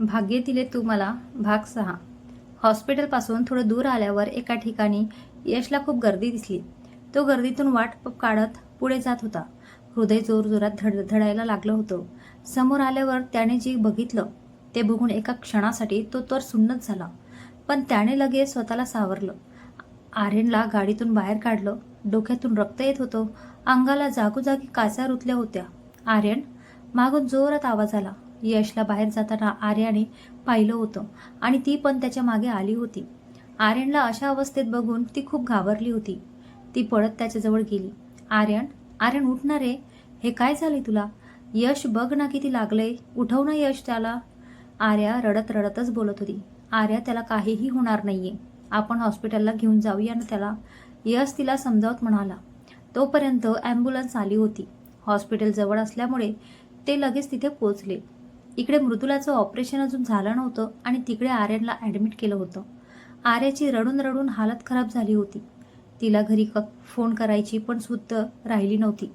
भाग्य दिले तू मला भाग 6. हॉस्पिटलपासून थोडं दूर आल्यावर एका ठिकाणी यशला खूप गर्दी दिसली. तो गर्दीतून वाट काढत पुढे जात होता. हृदय जोरजोरात धडायला लागलं होतं. समोर आल्यावर त्याने जे बघितलं ते बघून एका क्षणासाठी तो तर सुन्नच झाला. पण त्याने लगेच स्वतःला सावरलं. आर्यनला गाडीतून बाहेर काढलं. डोक्यातून रक्त येत होतं. अंगाला जागोजागी काचा रुतल्या होत्या. आर्यन, मागून जोरात आवाज आला. यशला बाहेर जाताना आर्याने पाहिलं होतं आणि ती पण त्याच्या मागे आली होती. आर्यनला अशा अवस्थेत बघून ती खूप घाबरली होती. ती पळत त्याच्याजवळ गेली. आर्यन, आर्यन उठणार रे. हे काय झाले तुला? यश बघ ना किती लागलंय. उठव ना यश त्याला. आर्या रडत रडतच बोलत होती. आर्या, त्याला काहीही होणार नाहीये. आपण हॉस्पिटलला घेऊन जाऊया ना त्याला. यश तिला समजावत म्हणाला. तोपर्यंत ॲम्ब्युलन्स आली होती. हॉस्पिटल जवळ असल्यामुळे ते लगेच तिथे पोहोचले. इकडे मृदुलाचं ऑपरेशन अजून झालं नव्हतं आणि तिकडे आर्यनला ॲडमिट केलं होतं. आर्याची रडून रडून हालत खराब झाली होती. तिला घरी फोन करायची पण सुद्धा राहिली नव्हती.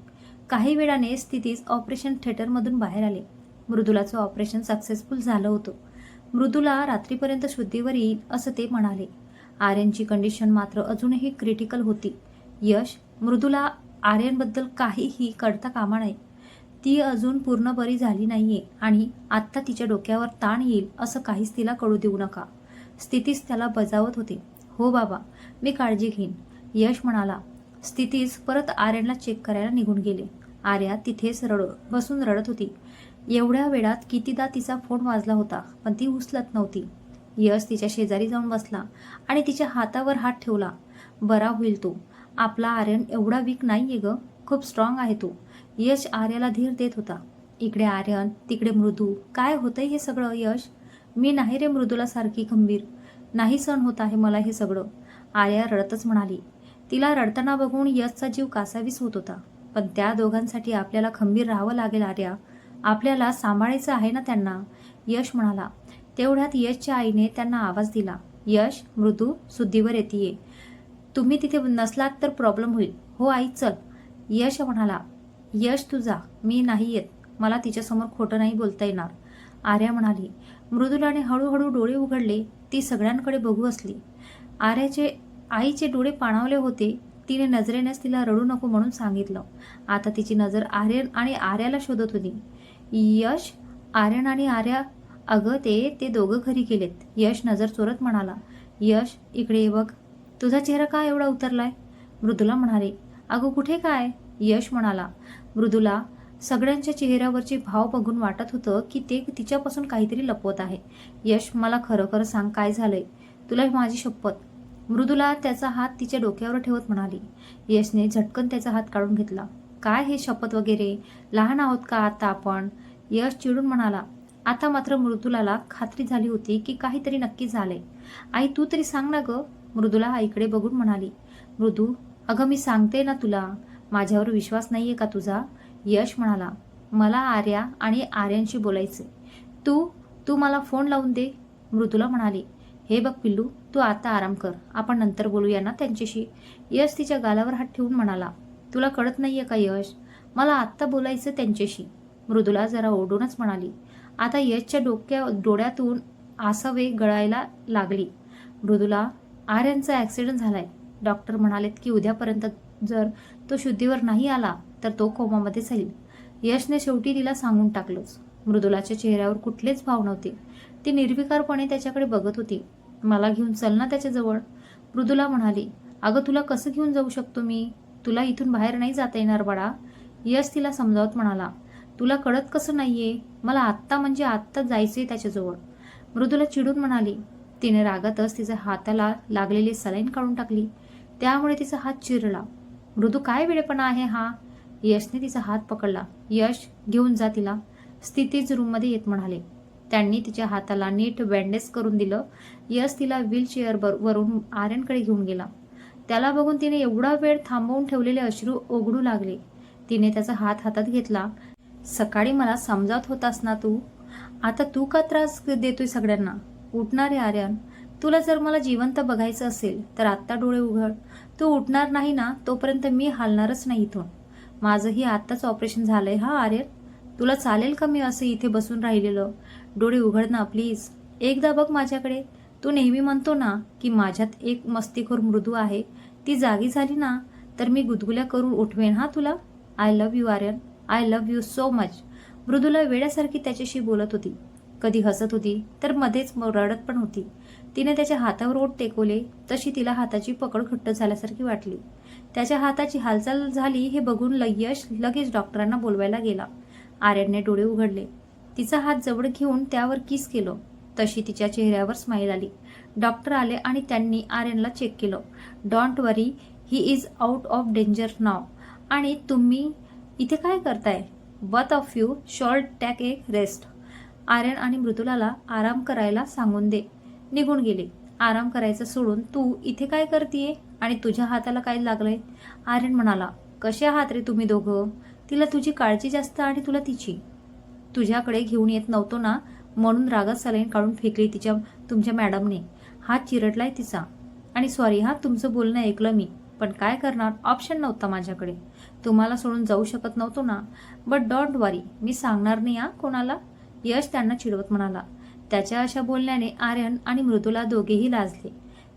काही वेळाने स्थितीच ऑपरेशन थिएटरमधून बाहेर आले. मृदुलाचं ऑपरेशन सक्सेसफुल झालं होतं. मृदुला रात्रीपर्यंत शुद्धीवर येईल असं ते म्हणाले. आर्यनची कंडिशन मात्र अजूनही क्रिटिकल होती. यश, मृदुला आर्यनबद्दल काहीही कळता कामा नये. ती अजून पूर्ण बरी झाली नाहीये आणि आत्ता तिच्या डोक्यावर ताण येईल असं काहीच तिला कळू देऊ नका. स्थितीच त्याला बजावत होते. हो बाबा, मी काळजी घेईन, यश म्हणाला. स्थितीच परत आर्यनला चेक करायला निघून गेले. आर्या तिथेच बसून रडत होती. एवढ्या वेळात कितीदा तिचा फोन वाजला होता पण ती उचलत नव्हती. यश तिच्या शेजारी जाऊन बसला आणि तिच्या हातावर हात ठेवला. बरा होईल तो. आपला आर्यन एवढा वीक नाहीये ग, खूप स्ट्रॉंग आहे तो. यश आर्याला धीर देत होता. इकडे आर्यन, तिकडे मृदू. काय होतंय हे सगळं यश? मी नाही रे मृदूला सारखी खंबीर. नाही सहन होत आहे मला हे सगळं. आर्या रडतच म्हणाली. तिला रडताना बघून यशचा जीव कासावीस होत होता. पण त्या दोघांसाठी आपल्याला खंबीर राहावं लागेल आर्या. आपल्याला सांभाळायचं आहे ना त्यांना, यश म्हणाला. तेवढ्यात यशच्या आईने त्यांना आवाज दिला. यश, मृदू शुद्धीवर येतीये. तुम्ही तिथे नसलात तर प्रॉब्लेम होईल. हो आई, चल, यश म्हणाला. यश तू जा, मी नाही येत. मला तिच्यासमोर खोटं नाही बोलता येणार, आर्या म्हणाली. मृदुलाने हळूहळू डोळे उघडले. ती सगळ्यांकडे बघू असली. आर्याचे आईचे डोळे पाणावले होते. तिने नजरेनेच तिला रडू नको म्हणून सांगितलं. आता तिची नजर आर्यन आणि आर्याला शोधत होती. यश, आर्यन आणि आर्या. अगं ते दोघं घरी गेलेत, यश नजर चोरत म्हणाला. यश, इकडे ये बघ. तुझा चेहरा का एवढा उतरलाय? मृदुला म्हणाले. अगं कुठे काय? यश म्हणाला. मृदुला सगळ्यांच्या चेहऱ्यावरचे भाव बघून वाटत होतं की ते तिच्यापासून काहीतरी लपवत आहे. यश, मला खरं खरं सांग, काय झालंय? तुला माझी शपथ. मृदुला त्याचा हात तिच्या डोक्यावर ठेवत म्हणाली. यशने झटकन त्याचा हात काढून घेतला. काय हे शपथ वगैरे? लहान आहोत का आता आपण? यश चिडून म्हणाला. आता मात्र मृदुलाला खात्री झाली होती की काहीतरी नक्की झालंय. आई, तू तरी सांग ना ग, मृदुला आईकडे बघून म्हणाली. मृदू, अगं मी सांगते ना तुला. माझ्यावर विश्वास नाहीये का तुझा? यश म्हणाला. मला आर्या आणि आर्यनशी बोलायचे. तू मला फोन लावून दे, मृदुला म्हणाली. हे बघ पिल्लू, तू आता आराम कर, आपण नंतर बोलूया ना त्यांच्याशी, यश तिच्या गालावर हात ठेवून म्हणाला. तुला कळत नाहीये का यश, मला आत्ता बोलायचं त्यांच्याशी, मृदुला जरा ओरडूनच म्हणाली. आता यशच्या डोळ्यातून आसवे गळायला लागली. मृदुला, आर्यनचा ॲक्सिडेंट झालाय. डॉक्टर म्हणालेत की उद्यापर्यंत जर तो शुद्धीवर नाही आला तर तो कोमामध्ये जाईल. यशने शेवटी तिला सांगून टाकलंच. मृदुलाच्या चेहऱ्यावर कुठलेच भाव नव्हते. ती निर्विकारपणे त्याच्याकडे बघत होती. मला घेऊन चल ना त्याच्याजवळ, मृदुला म्हणाली. अगं तुला कसं घेऊन जाऊ शकतो मी? तुला इथून बाहेर नाही जाता येणार बाळा, यश तिला समजावत म्हणाला. तुला कळत कसं नाहीये? मला आत्ता म्हणजे आत्ता जायचंय त्याच्याजवळ, मृदुला चिडून म्हणाली. तिने रागातच तिच्या हाताला लागलेली सलाईन काढून टाकली. त्यामुळे तिचा हात चिरला. मृदू, काय वेडेपणा आहे हा? यशने तिचा हात पकडला. यश, घेऊन जा तिला, स्थितीच रूममध्ये येत म्हणाले. त्यांनी तिच्या हाताला नीट बँडेज करून दिलं. यश तिला व्हीलचेअर वरून आर्यनकडे घेऊन गेला. त्याला बघून तिने एवढा वेळ थांबवून ठेवलेले अश्रू ओघळू लागले. तिने त्याचा हात हातात घेतला. सकाळी मला समजावत होतास ना तू, आता तू का त्रास देतोय सगळ्यांना? उठणार आहे आर्यन, तुला जर मला जिवंत बघायचं असेल तर आत्ता डोळे उघड. तू उठणार नाही ना तोपर्यंत मी हालणारच नाही इथून. माझंही आत्ताच ऑपरेशन झालंय हा आर्यन. तुला चालेल का मी असं इथे बसून राहिलेलं? डोळे उघड ना प्लीज. एकदा बघ माझ्याकडे. तू नेहमी म्हणतो ना की माझ्यात एक मस्तीखोर मृदू आहे. ती जागी झाली ना तर मी गुदगुल्या करून उठवेन हा तुला. I love you Aryan. I love you so much. Mridula वेड्यासारखी त्याच्याशी बोलत होती. कधी हसत होती तर मध्येच रडत पण होती. तिने त्याच्या हातावर ओठ टेकवले तशी तिला हाताची पकड घट्ट झाल्यासारखी वाटली. त्याच्या हाताची हालचाल झाली हे बघून यश लगेच डॉक्टरांना बोलवायला गेला. आर्यनने डोळे उघडले. तिचा हात जवळ घेऊन त्यावर किस केलं. तशी तिच्या चेहऱ्यावर स्माईल आली. डॉक्टर आले आणि त्यांनी आर्यनला चेक केलं. Don't worry, he is out of danger now. आणि तुम्ही इथे काय करताय? Both of you shall take a rest. Aryan आणि मृदुलाला आराम करायला सांगून दे निघून गेले. आराम करायचं सोडून तू इथे काय करतीये आणि तुझ्या हाताला काय लागलंय? आर्यन म्हणाला. कसे आहात रे तुम्ही दोघं? तिला तुझी काळजी जास्त आणि तुला तिची. तुझ्याकडे घेऊन येत नव्हतो ना म्हणून रागात सलाईन काढून फेकली तुमच्या मॅडमने. हात चिरटलाय तिचा. आणि सॉरी हा, तुमचं बोलणं ऐकलं मी. पण काय करणार, ऑप्शन नव्हता माझ्याकडे. तुम्हाला सोडून जाऊ शकत नव्हतो ना. बट डोंट वरी, मी सांगणार नाही हा कोणाला. यश त्यांना चिडवत म्हणाला. त्याच्या अशा बोलण्याने आर्यन आणि मृदुला दोघेही लाजले.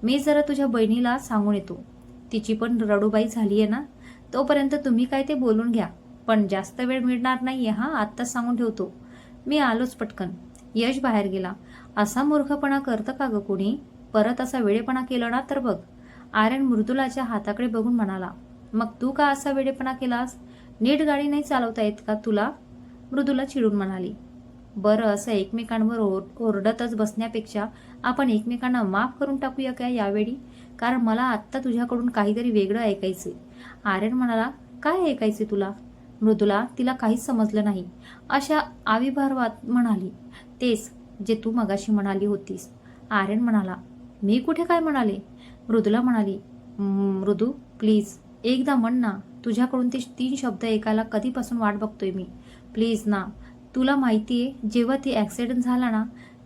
मी जरा तुझ्या बहिणीला सांगून येतो. तिची पण रडूबाई झालीये ना. तोपर्यंत तुम्ही काय ते बोलून घ्या. पण जास्त वेळ मिळणार नाहीये हा, आत्ताच सांगून ठेवतो. मी आलोच पटकन. यश बाहेर गेला. असा मूर्खपणा करतं का ग कोणी? परत असा वेडेपणा केला ना तर बघ. आर्यन मृदुलाच्या हाताकडे बघून म्हणाला. मग तू का असा वेडेपणा केलास? नीट गाडी नाही चालवता येत का तुला? मृदुला चिडून म्हणाली. बरं, असं एकमेकांवर ओरडतच बसण्यापेक्षा आपण एकमेकांना माफ करून टाकूया का यावेळी? कारण मला आत्ता तुझ्याकडून काहीतरी वेगळं ऐकायचंय. आर्यन म्हणाला. काय ऐकायचे तुला? मृदुला तिला काहीच समजलं नाही. अशा आविर्भावात म्हणाली. तेच जे तू मगाशी म्हणाली होतीस. आर्यन म्हणाला. मी कुठे काय म्हणाले? मृदुला म्हणाली. मृदू प्लीज एकदा म्हण ना. तुझ्याकडून ते 3 शब्द ऐकायला कधीपासून वाट बघतोय मी. प्लीज ना. तुला माहितीये जेव्हा ती ॲक्सिडेंट झाला ना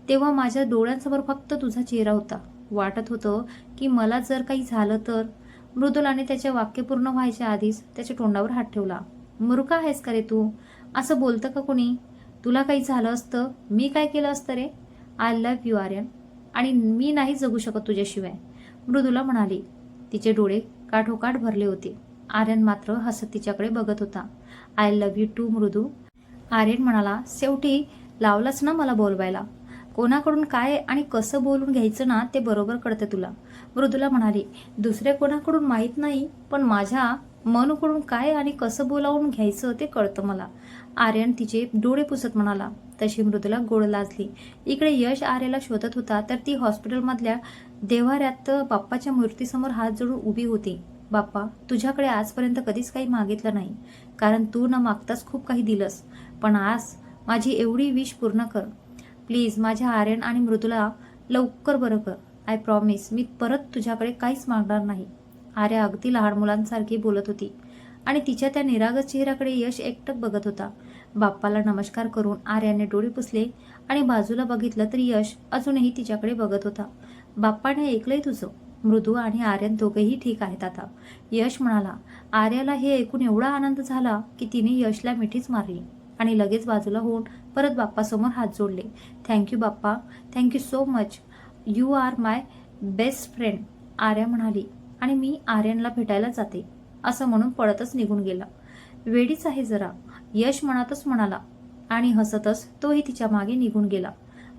तेव्हा माझ्या डोळ्यांसमोर फक्त तुझा चेहरा होता. वाटत होतं की मला जर काही झालं तर. मृदुलाने त्याचे वाक्य पूर्ण व्हायच्या आधीच त्याच्या तोंडावर हात ठेवला. मूर्ख आहेस का रे तू? असं बोलतं का कोणी? तुला काही झालं असतं मी काय केलं असतं रे? I love you Aryan. आणि मी नाही जगू शकत तुझ्याशिवाय. मृदुला म्हणाली. तिचे डोळे काठोकाठ भरले होते. आर्यन मात्र हसत तिच्याकडे बघत होता. आय लव्ह यू टू मृदू. आर्यन म्हणाला. शेवटी लावलाच ना मला बोलवायला. कोणाकडून काय आणि कसं बोलून घ्यायचं ना ते बरोबर कळतं तुला. मृदुला म्हणाली. दुसऱ्या कोणाकडून माहीत नाही पण माझ्या मनकडून काय आणि कसं बोलावून घ्यायचं ते कळतं मला. आर्यन तिचे डोळे पुसत म्हणाला. तशी मृदुला गोड लाजली. इकडे यश आर्याला शोधत होता तर ती हॉस्पिटलमधल्या देव्हाऱ्यात बाप्पाच्या मूर्तीसमोर हात जोडून उभी होती. बाप्पा, तुझ्याकडे आजपर्यंत कधीच काही मागितलं नाही कारण तू न मागताच खूप काही दिलंस. पण आज माझी एवढी विश पूर्ण कर. प्लीज माझ्या आर्यन आणि मृदुला लवकर बरं कर. आय प्रॉमिस मी परत तुझ्याकडे काहीच मागणार नाही. आर्या अगदी लहान मुलांसारखी बोलत होती आणि तिच्या त्या निरागस चेहऱ्याकडे यश एकटक बघत होता. बाप्पाला नमस्कार करून आर्याने डोळे पुसले आणि बाजूला बघितलं तर यश अजूनही तिच्याकडे बघत होता. बाप्पाने ऐकलंय तुझं. मृदू आणि आर्यन दोघेही ठीक आहेत आता. यश म्हणाला. आर्याला हे ऐकून एवढा आनंद झाला की तिने यशला मिठीच मारली आणि लगेच बाजूला होऊन परत बाप्पासमोर हात जोडले. Thank you Bappa. Thank you so much. You are my best friend. Arya म्हणाली. आणि मी आर्यनला भेटायला जाते असं म्हणून पळतच निघून गेला. वेडीच आहे जरा. यश मनातच म्हणाला आणि हसतच तोही तिच्या मागे निघून गेला.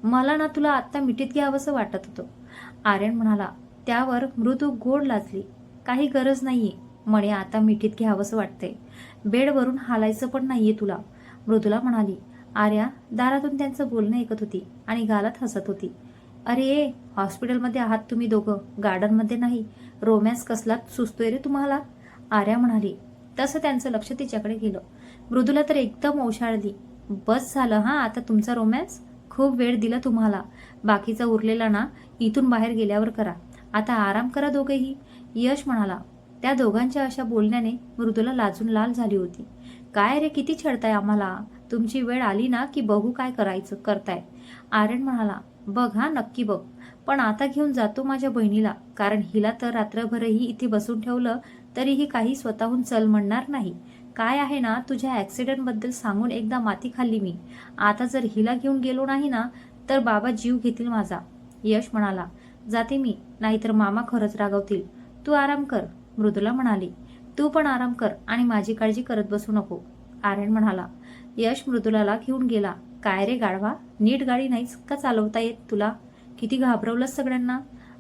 मला ना तुला आत्ता मिठीत घ्यावंसं वाटत होतं. आर्यन म्हणाला. त्यावर मृदू गोड लाजली. काही गरज नाहीये म्हणे आता मिठीत घ्यावंसं वाटतंय. बेडवरून हालायचं पण नाहीये तुला. मृदुला म्हणाली. आर्या दारातून त्यांचं बोलणं ऐकत होती आणि गालात हसत होती. अरे हॉस्पिटलमध्ये आहात तुम्ही दोघं, गार्डनमध्ये नाही. रोमॅन्स कसला सुचतोय रे तुम्हाला? आर्या म्हणाली. तसं त्यांचं लक्ष तिच्याकडे गेलं. मृदुला तर एकदम ओशाळली. बस झालं हा आता तुमचा रोमॅन्स. खूप वेळ दिला तुम्हाला. बाकीचा उरलेला ना इथून बाहेर गेल्यावर करा. आता आराम करा दोघेही. यश म्हणाला. त्या दोघांच्या अशा बोलण्याने मृदुला लाजून लाल झाली होती. काय रे किती छळताय आम्हाला? तुमची वेळ आली ना की बघू काय करायचं करताय. आर्यन म्हणाला. बघ हा नक्की बघ. पण आता घेऊन जातो माझ्या बहिणीला कारण हिला तर रात्रभरही इथे बसून ठेवलं तरीही काही स्वतःहून चल म्हणणार नाही. काय आहे ना तुझ्या ॲक्सिडेंटबद्दल सांगून एकदा माती खाल्ली मी. आता जर हिला घेऊन गेलो नाही ना तर बाबा जीव घेतील माझा. यश म्हणाला, जाते मी, नाहीतर मामा खरंच रागवतील. तू आराम कर. मृदुला म्हणाली, तू पण आराम कर आणि माझी काळजी करत बसू नको. आर्यन म्हणाला. यश मृदुलाला घेऊन गेला. काय रे गाढवा, नीट गाडी नाहीच का चालवता येत तुला? किती घाबरवलंस सगळ्यांना.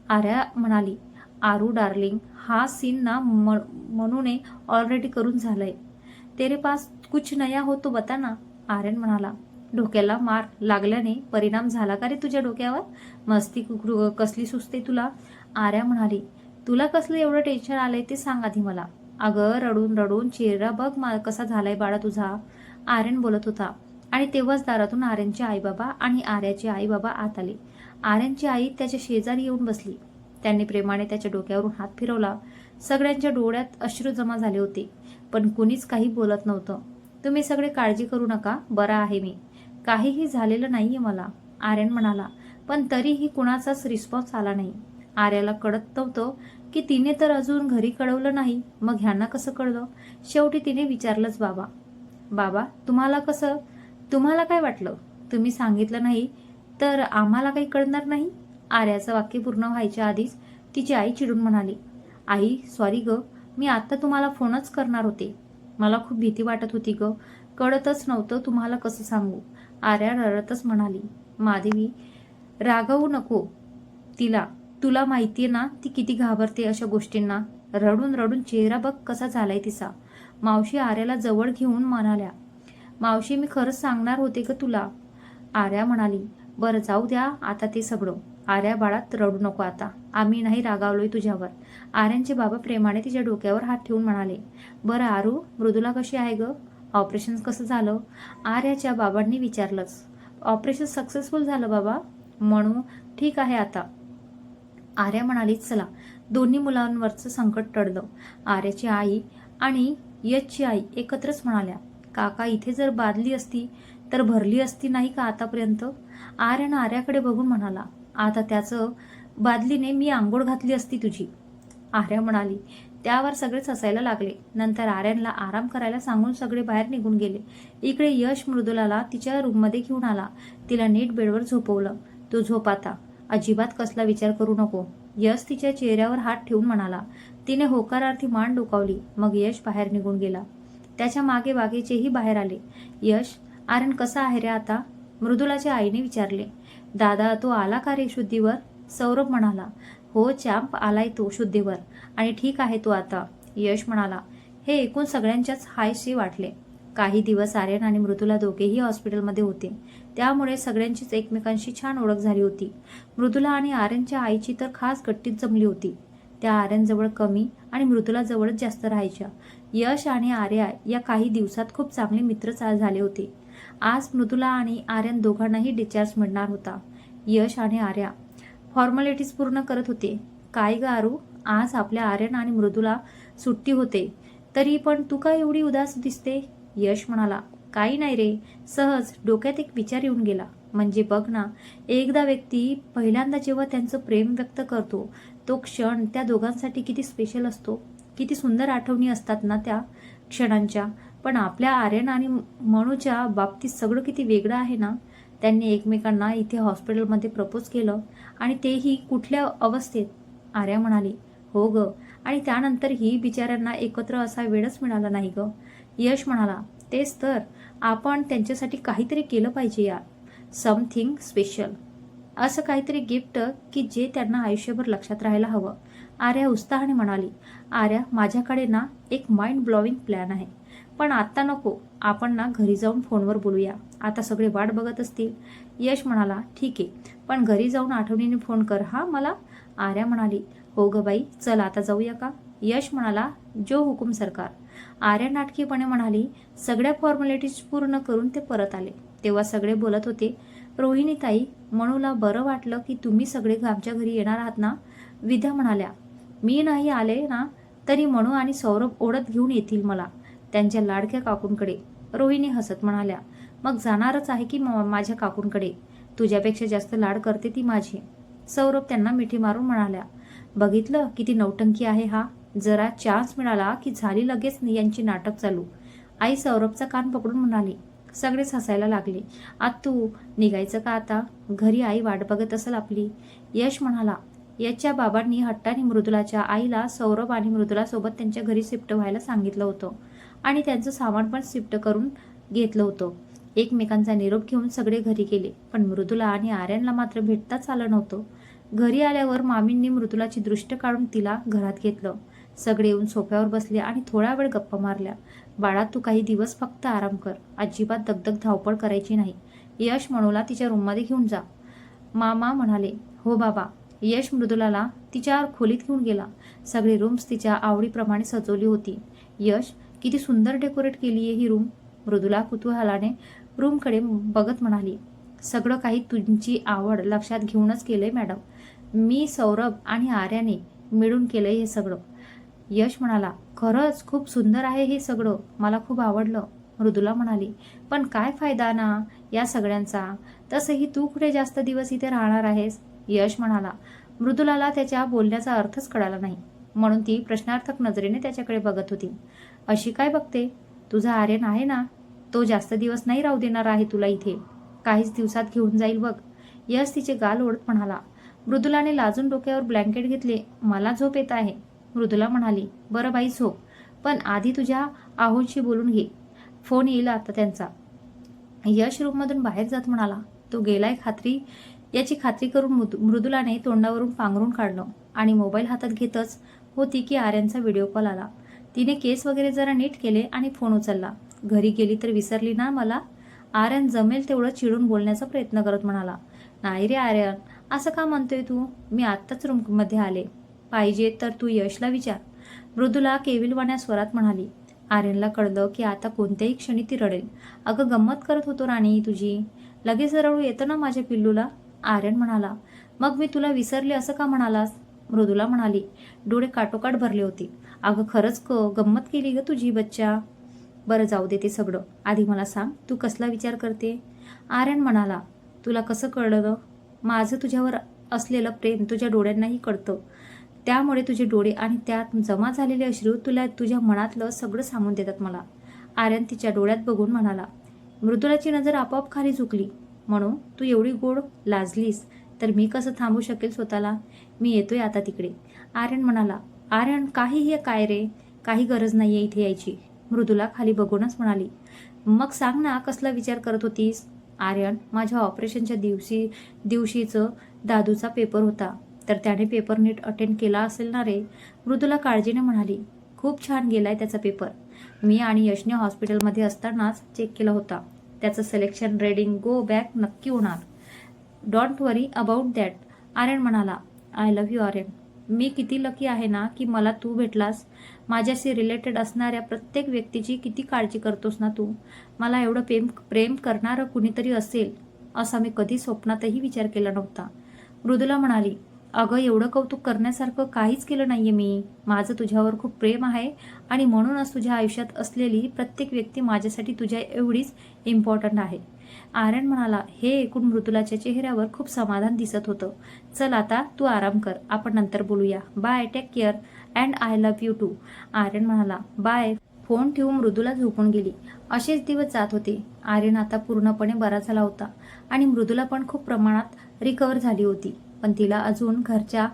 आर्या म्हणाली, आरू डार्लिंग, हा सीन ना मनूने ऑलरेडी करून झालंय. तेरे पास कुछ नया हो तो बता ना. आर्यन म्हणाला, डोक्याला मार लागल्याने परिणाम झाला का रे तुझ्या डोक्यावर? मस्ती कसली सुचते तुला. आर्या म्हणाली, तुला कसलं एवढं टेन्शन आलंय ते सांग आधी मला. अगं रडून रडून चेहरा बघ कसा झालाय बाळा तुझा. आर्यन बोलत होता आणि तेव्हाच दारातून आर्यनचे आईबाबा आणि आर्याचे आईबाबा आत आले. आर्यनची आई त्याच्या शेजारी येऊन बसली. त्यांनी प्रेमाने त्याच्या डोक्यावरून हात फिरवला. सगळ्यांच्या डोळ्यात अश्रू जमा झाले होते, पण कुणीच काही बोलत नव्हतं. तुम्ही सगळे काळजी करू नका, बरा आहे मी, काहीही झालेलं नाहीये मला. आर्यन म्हणाला, पण तरीही कुणाचाच रिस्पॉन्स आला नाही. आर्याला कळत नव्हतं की तिने तर अजून घरी कळवलं नाही, मग ह्यांना कसं कळलं. शेवटी तिने विचारलंच, बाबा बाबा तुम्हाला काय वाटलं? तुम्ही सांगितलं नाही तर आम्हाला काही कळणार नाही. आर्याचं वाक्य पूर्ण व्हायच्या आधीच तिची आई चिडून म्हणाली, आई सॉरी ग, मी आता तुम्हाला फोनच करणार होते. मला खूप भीती वाटत होती ग, कळतच नव्हतं तुम्हाला कसं सांगू. आर्या रडतच म्हणाली, माधवी रागवू नको तिला, तुला माहितीये ना ती किती घाबरते अशा गोष्टींना. रडून रडून चेहरा बघ कसा झालाय तिचा. मावशी आर्याला जवळ घेऊन म्हणाल्या, मावशी मी खरंच सांगणार होते ग तुला. आर्या म्हणाली, बरं जाऊ द्या आता ते सगळं. आर्या बाळात रडू नको आता, आम्ही नाही रागावलोय तुझ्यावर. आर्यांचे बाबा प्रेमाने तिच्या डोक्यावर हात ठेवून म्हणाले, बरं आरू, मृदुला कशी आहे ग? ऑपरेशन कसं झालं? आर्याच्या बाबांनी विचारलंच. ऑपरेशन सक्सेसफुल झालं बाबा. म्हणू ठीक आहे आता. आर्या म्हणाली, चला. दोन्ही मुलांवरचं संकट टळलं. आर्याची आई आणि यशची आई एकत्रच म्हणाल्या, काका इथे जर बादली असती तर भरली असती नाही का आतापर्यंत. आर्यन आर्याकडे बघून म्हणाला, आता त्याचं बादलीने मी आंघोळ घातली असती तुझी. आर्या म्हणाली. त्यावर सगळेच हसायला लागले. नंतर आर्यनला आराम करायला सांगून सगळे बाहेर निघून गेले. इकडे यश मृदुलाला तिच्या रूममध्ये घेऊन आला. तिला नीट बेडवर झोपवलं. तू झोप आता, अजिबात कसला विचार करू नको. यश तिच्या चेहऱ्यावर हात ठेवून म्हणाला. तिने होकारार्थी मान डोकावली. मग यश बाहेर निघून गेला. त्याच्या मागे बागेचेही बाहेर आले. यश, आर्यन कसा आहे रे आता? मृदुलाच्या आईने विचारले. दादा तो आला का रे शुद्धीवर? सौरभ म्हणाला, हो चॅम्प, आलाय तो शुद्धीवर आणि ठीक आहे तो आता. यश म्हणाला. हे ऐकून सगळ्यांच्याच हायशी वाटले. काही दिवस आर्यन आणि मृदुला दोघेही हॉस्पिटलमध्ये होते, त्यामुळे सगळ्यांचीच एकमेकांशी छान ओळख झाली होती. मृदुला आणि आर्यनच्या आईची तर खास गट्टीत जमली होती. त्या आर्यनजवळ कमी आणि मृदुला जवळच जास्त राहायच्या. यश आणि आर्या या काही दिवसात खूप चांगले मित्र झाले होते. आज मृदुला आणि आर्यन दोघांनाही डिस्चार्ज मिळणार होता. यश आणि आर्या फॉर्मॅलिटीज पूर्ण करत होते. काय ग आरू, आज आपल्या आर्यन आणि मृदुला सुट्टी होते, तरी पण तू का एवढी उदास दिसते? यश म्हणाला, काही नाही रे, सहज डोक्यात एक विचार येऊन गेला. म्हणजे बघ ना, एकदा व्यक्ती पहिल्यांदा जेव्हा त्यांचं प्रेम व्यक्त करतो, तो क्षण त्या दोघांसाठी किती स्पेशल असतो. किती सुंदर आठवणी असतात ना त्या क्षणांच्या. पण आपल्या आर्यन आणि मनूच्या बाबतीत सगळं किती वेगळं आहे ना. त्यांनी एकमेकांना इथे हॉस्पिटलमध्ये प्रपोज केलं आणि तेही कुठल्या अवस्थेत. आर्या म्हणाली, हो ग, आणि त्यानंतरही बिचाऱ्यांना एकत्र असा वेळच मिळाला नाही ग. यश म्हणाला, तेच तर, आपण त्यांच्यासाठी काहीतरी केलं पाहिजे यार, समथिंग स्पेशल, असं काहीतरी गिफ्ट की जे त्यांना आयुष्यभर लक्षात राहायला हवं. आर्या उत्साहाने म्हणाली, आर्या माझ्याकडे ना एक माइंड ब्लोविंग प्लॅन आहे, पण आत्ता नको, आपण ना घरी जाऊन फोनवर बोलूया, आता सगळे वाट बघत असतील. यश म्हणाला, ठीक आहे, पण घरी जाऊन आठवणीने फोन कर हा मला. आर्या म्हणाली, हो ग बाई, चल आता जाऊया का. यश म्हणाला, जो हुकुम सरकार. आर्या नाटकीपणे म्हणाली. सगळ्या फॉर्मॅलिटीज पूर्ण करून ते परत आले. तेव्हा सगळे बोलत होते, रोहिणी ताई, मनूला बरं वाटलं की तुम्ही सगळे आमच्या घरी येणार आहात ना. विद्या म्हणाल्या, मी नाही आले ना तरी मनू आणि सौरभ ओढत घेऊन येतील मला त्यांच्या लाडक्या काकूंकडे. रोहिणी हसत म्हणाल्या, मग जाणारच आहे की माझ्या काकूंकडे, तुझ्यापेक्षा जास्त लाड करते ती माझी. सौरभ त्यांना मिठी मारून म्हणाल्या, बघितलं किती नौटंकी आहे हा, जरा चान्स मिळाला की झाली लगेच यांची नाटक चालू. आई सौरभचा कान पकडून म्हणाली, सगळेच हसायला लागले. तू निघायचं का आता? घरी आई वाट बघत असेल आपली. यश म्हणाला. यशच्या बाबांनी हट्टाने मृदुलाच्या आईला सौरभ आणि मृदुलासोबत त्यांच्या घरी शिफ्ट व्हायला सांगितलं होतं आणि त्यांचं सामान पण शिफ्ट करून घेतलं होतं. एकमेकांचा निरोप घेऊन सगळे घरी गेले, पण मृदुला आणि आर्यनला मात्र भेटताच आलं नव्हतं. घरी आल्यावर मामींनी मृदुलाची दृष्ट काढून तिला घरात घेतलं. सगळे येऊन सोफ्यावर बसले आणि थोडा वेळ गप्पा मारल्या. बाळा, तू काही दिवस फक्त आराम कर. अजिबात दगदग धावपळ करायची नाही. यश मनूला तिच्या रूममध्ये घेऊन जा. मामा म्हणाले. हो बाबा. यश मृदुलाला तिच्या खोलीत घेऊन गेला. सगळी रूम्स तिच्या आवडीप्रमाणे सजवली होती. यश, किती सुंदर डेकोरेट केली आहे ही रूम. मृदुला कुतूहलाने रूमकडे बघत म्हणाली. सगळं काही तुमची आवड लक्षात घेऊनच केलंय मॅडम. मी, सौरभ आणि आर्याने मिळून केलंय हे सगळं. यश म्हणाला. खरंच खूप सुंदर आहे हे सगळं. मला खूप आवडलं. मृदुला म्हणाली. पण काय फायदा ना या सगळ्यांचा? तसंही तू कुठे जास्त दिवस इथे राहणार आहेस? यश म्हणाला. मृदुलाला त्याच्या बोलण्याचा अर्थच कळाला नाही, म्हणून ती प्रश्नार्थक नजरेने त्याच्याकडे बघत होती. अशी काय बघते? तुझा आर्यन आहे ना, तो जास्त दिवस नाही राहू देणार आहे तुला इथे. काहीच दिवसात घेऊन जाईल बघ. यश तिचे गाल ओढत म्हणाला. मृदुलाने लाजून डोक्यावर ब्लँकेट घेतले. मला झोप येत आहे. मृदुला म्हणाली. बरं बाई झोप, पण आधी तुझ्या आहोंशी बोलून घे. फोन येईल आता त्यांचा. यश रूममधून बाहेर जात म्हणाला. तो गेलाय याची खात्री करून मृदुलाने तोंडावरून पांघरून काढलं आणि मोबाईल हातात घेतच होती की आर्यनचा व्हिडिओ कॉल आला. तिने केस वगैरे जरा नीट केले आणि फोन उचलला. घरी गेली तर विसरली ना मला? आर्यन जमेल तेवढं चिडून बोलण्याचा प्रयत्न करत म्हणाला. नाही रे आर्यन, असं का म्हणतोय तू? मी आत्ताच रूममध्ये आले. पाहिजे तर तू यशला विचार. मृदुला केविलवाण्या स्वरात म्हणाली. आर्यनला कळलं की आता कोणत्याही क्षणी ती रडेल. अगं गंमत करत होतो राणी तुझी. लगेच रडू येतं ना माझ्या पिल्लूला? आर्यन म्हणाला. मग मी तुला विसरले असं का म्हणालास? मृदुला म्हणाली. डोळे काटोकाट भरले होते. अगं खरंच गंमत केली ग तुझी बच्चा. बरं जाऊ दे ते सगळं. आधी मला सांग, तू कसला विचार करते? आर्यन म्हणाला. तुला कसं कळलं? माझं तुझ्यावर असलेलं प्रेम तुझ्या डोळ्यांनाही कळतं. त्यामुळे तुझे डोळे आणि त्यात जमा झालेले अश्रू तुला तुझ्या मनातलं सगळं सांगून देतात मला. आर्यन तिच्या डोळ्यात बघून म्हणाला. मृदुलाची नजर आपोआप खाली झुकली. म्हणून तू एवढी गोड लाजलीस तर मी कसं थांबू शकेल स्वतःला? मी येतोय आता तिकडे. आर्यन म्हणाला. आर्यन, काही काय रे? काही गरज नाहीये इथे यायची. मृदुला खाली बघूनच म्हणाली. मग सांग ना, कसला विचार करत होतीस? आर्यन, माझ्या ऑपरेशनच्या दिवशीचं दादूचा पेपर होता, तर त्याने पेपर नीट अटेंड केला असेल ना रे? मृदुला काळजीने म्हणाली. खूप छान गेलाय त्याचा पेपर. मी आणि यशने हॉस्पिटलमध्ये असतानाच चेक केला होता. त्याचं सिलेक्शन रेडिंग गो बॅक नक्की होणार. Don't worry about that. Aryan म्हणाला. I love you Aryan. मी किती लकी आहे ना की मला तू भेटलास. माझ्याशी रिलेटेड असणाऱ्या प्रत्येक व्यक्तीची किती काळजी करतोस ना तू. मला एवढं प्रेम करणारं कुणीतरी असेल असा मी कधी स्वप्नातही विचार केला नव्हता. मृदुला म्हणाली. अगं, एवढं कौतुक करण्यासारखं काहीच केलं नाहीये मी. माझं तुझ्यावर खूप प्रेम आहे आणि म्हणूनच तुझ्या आयुष्यात असलेली प्रत्येक व्यक्ती माझ्यासाठी तुझ्या एवढीच इम्पॉर्टंट आहे. आर्यन म्हणाला. हे ऐकून मृदुलाच्या चेहऱ्यावर खूप समाधान दिसत होतं. चल आता तू आराम कर, आपण नंतर बोलूया. Bye, take care and I love you too. Aryan म्हणाला. बाय. फोन ठेवून मृदुला झोपून गेली. असेच दिवस जात होते. आर्यन आता पूर्णपणे बरा झाला होता आणि मृदुला पण खूप प्रमाणात रिकवर झाली होती, पण तिला अजून घरच्या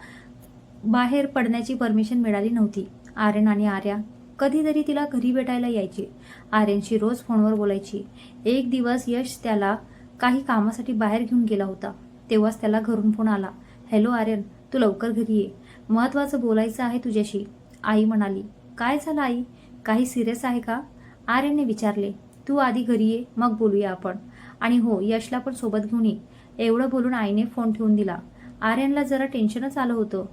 बाहेर पडण्याची परमिशन मिळाली नव्हती. आर्यन आणि आर्या कधीतरी तिला घरी भेटायला यायचे. आर्यनशी रोज फोनवर बोलायची. एक दिवस यश त्याला काही कामासाठी बाहेर घेऊन गेला होता. तेव्हाच त्याला घरून फोन आला. हॅलो आर्यन, तू लवकर घरी ये, महत्त्वाचं बोलायचं आहे तुझ्याशी. आई म्हणाली. काय झालं आई? काही सिरियस आहे का? आर्यनने विचारले. तू आधी घरी ये, मग बोलूया आपण. आणि हो, यशला पण सोबत घेऊन ये. एवढं बोलून आईने फोन ठेवून दिला. आर्यनला जरा टेन्शनच आलं होतं.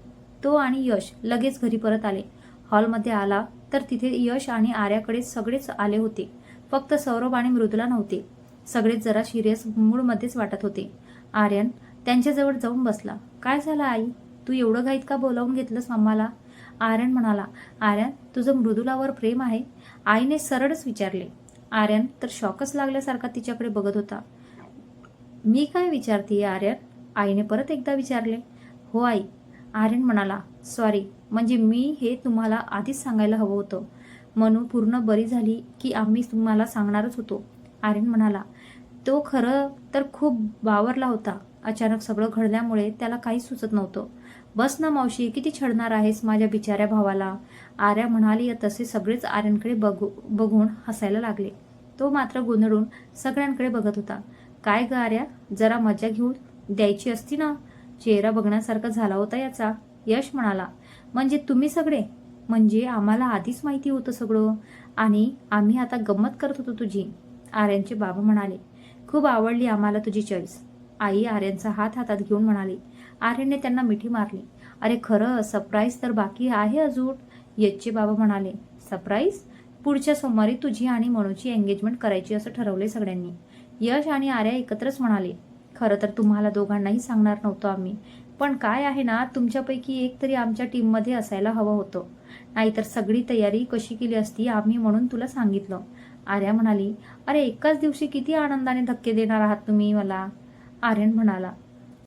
तो आणि यश लगेच घरी परत आले. हॉलमध्ये आला तर तिथे यश आणि आर्याकडे सगळेच आले होते. फक्त सौरभ आणि मृदुला नव्हते. सगळेच जरा सिरियस मूडमध्येच वाटत होते. आर्यन त्यांच्याजवळ जाऊन बसला. काय झालं आई? तू एवढं घाईत का बोलावून घेतलंस मम्माला? आर्यन म्हणाला. आर्यन, तुझं मृदुलावर प्रेम आहे? आईने सरळच विचारले. आर्यन तर शॉकच लागल्यासारखा तिच्याकडे बघत होता. मी काय विचारतीये आर्यन? आईने परत एकदा विचारले. हो आई. आर्यन म्हणाला. सॉरी, म्हणजे मी हे तुम्हाला आधीच सांगायला हवं होतं. मनू पूर्ण बरी झाली की आम्ही तुम्हाला सांगणारच होतो, आर्यन म्हणाला, तो खरं तर खूप बावरला होता. अचानक सगळं घडल्यामुळे त्याला काहीच सुचत नव्हतं. बस ना मावशी, किती छळणार आहेस माझ्या बिचाऱ्या भावाला. आर्या म्हणाली. तसे सगळेच आर्यनकडे बघून हसायला लागले. तो मात्र गोंधळून सगळ्यांकडे बघत होता. काय ग आर्या, जरा मजा घेऊन द्यायची असती ना. चेहरा बघण्यासारखा झाला होता याचा. यश म्हणाला, म्हणजे तुम्ही सगळे? म्हणजे आम्हाला आधीच माहिती होतं सगळं आणि आम्ही आता गंमत करत होतो तुझी. आर्यनचे बाबा म्हणाले, खूप आवडली आम्हाला तुझी चॉईस. आई आर्यनचा हात हातात घेऊन म्हणाली. आर्यनने त्यांना मिठी मारली. अरे खरं, सरप्राईज तर बाकी आहे अजून. यशचे बाबा म्हणाले, सरप्राईज? पुढच्या सोमवारी तुझी आणि मनूची एंगेजमेंट करायची असं ठरवले सगळ्यांनी. यश आणि आर्या एकत्रच म्हणाले, खरं तर तुम्हाला दोघांनाही सांगणार नव्हतं आम्ही, पण काय आहे ना, तुमच्यापैकी एक तरी आमच्या टीममध्ये असायला हवं होतं. नाहीतर सगळी तयारी कशी केली असती आम्ही, म्हणून तुला सांगितलं. आर्या म्हणाली, अरे एकाच दिवशी किती आनंदाने धक्के देणार आहात तुम्ही मला. आर्यन म्हणाला,